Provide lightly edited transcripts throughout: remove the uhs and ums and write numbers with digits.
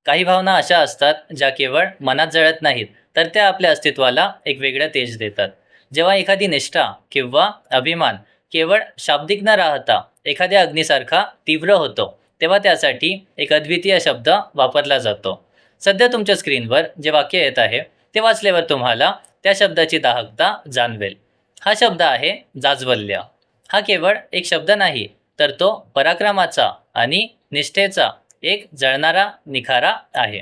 काही भावना अशा असतात ज्या केवळ मनात जळत नाहीत, तर त्या आपल्या अस्तित्वाला एक वेगळं तेज देतात. जेव्हा एखादी निष्ठा किंवा अभिमान केवळ शाब्दिक न राहता एखाद्या अग्नीसारखा तीव्र होतो, तेव्हा त्यासाठी एक अद्वितीय शब्द वापरला जातो. सध्या तुमच्या स्क्रीनवर जे वाक्य येत आहे ते वाचल्यावर तुम्हाला त्या शब्दाची दाहकता जाणवेल. हा शब्द आहे जाज्वल्य. हा केवळ एक शब्द नाही, तर तो पराक्रमाचा आणि निष्ठेचा एक जळणारा निखारा आहे.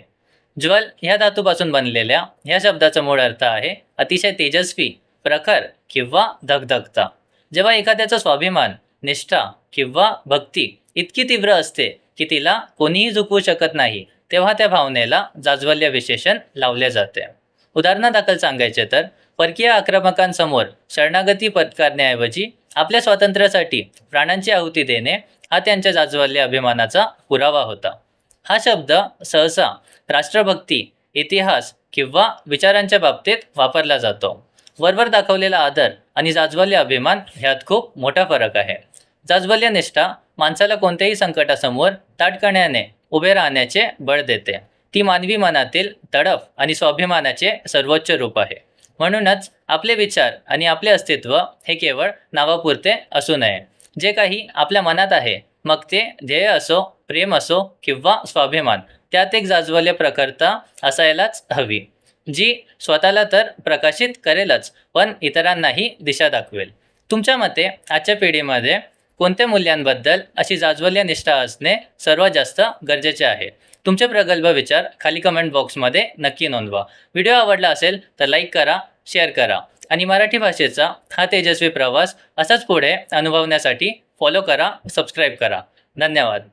ज्वल ह्या धातूपासून बनलेल्या ह्या शब्दाचा मूळ अर्थ आहे अतिशय तेजस्वी, प्रखर किंवा धगधगता. जेव्हा एखाद्याचा स्वाभिमान, निष्ठा किंवा भक्ती इतकी तीव्र असते की तिला कोणीही झुकवू शकत नाही, तेव्हा त्या भावनेला जाज्वल्य विशेषण लावले जाते. उदाहरणादाखल सांगायचे तर परकीय आक्रमकांसमोर शरणागती पत्करण्याऐवजी आपल्या स्वातंत्र्यासाठी प्राणांची आहुती देणे हा त्यांच्या जाज्वल्य अभिमानाचा पुरावा होता. हा शब्द सहसा राष्ट्रभक्ती, इतिहास किंवा विचारांच्या बाबतीत वापरला जातो. वरवर दाखवलेला आदर आणि जाज्वल्य अभिमान ह्यात खूप मोठा फरक आहे. जाज्वल्य निष्ठा माणसाला कोणत्याही संकटासमोर ताठकण्याने उभे राहण्याचे बळ देते. ती मानवी मनातील तडफ आणि स्वाभिमानाचे सर्वोच्च रूप आहे. म्हणूनच आपले विचार आणि आपले अस्तित्व हे केवळ नावापुरते असू नये. जे काही आपल्या मनात आहे, मग ते ध्येय असो, प्रेम असो किंवा स्वाभिमान, त्यात एक जाज्वल्य प्रखरता असायलाच हवी, जी स्वतःला तर प्रकाशित करेलच, पण इतरांनाही दिशा दाखवेल. तुमच्या मते आजच्या पिढीमध्ये कोणत्या मूल्यांबद्दल अशी जाज्वल्य निष्ठा असणे सर्वात जास्त गरजेचे आहे? तुमचे प्रगल्भ विचार खाली कमेंट बॉक्समध्ये नक्की नोंदवा. व्हिडिओ आवडला असेल तर लाईक करा, शेअर करा आणि मराठी भाषेचा हा तेजस्वी प्रवास असाच पुढे अनुभवण्यासाठी फॉलो करा, सबस्क्राईब करा. धन्यवाद.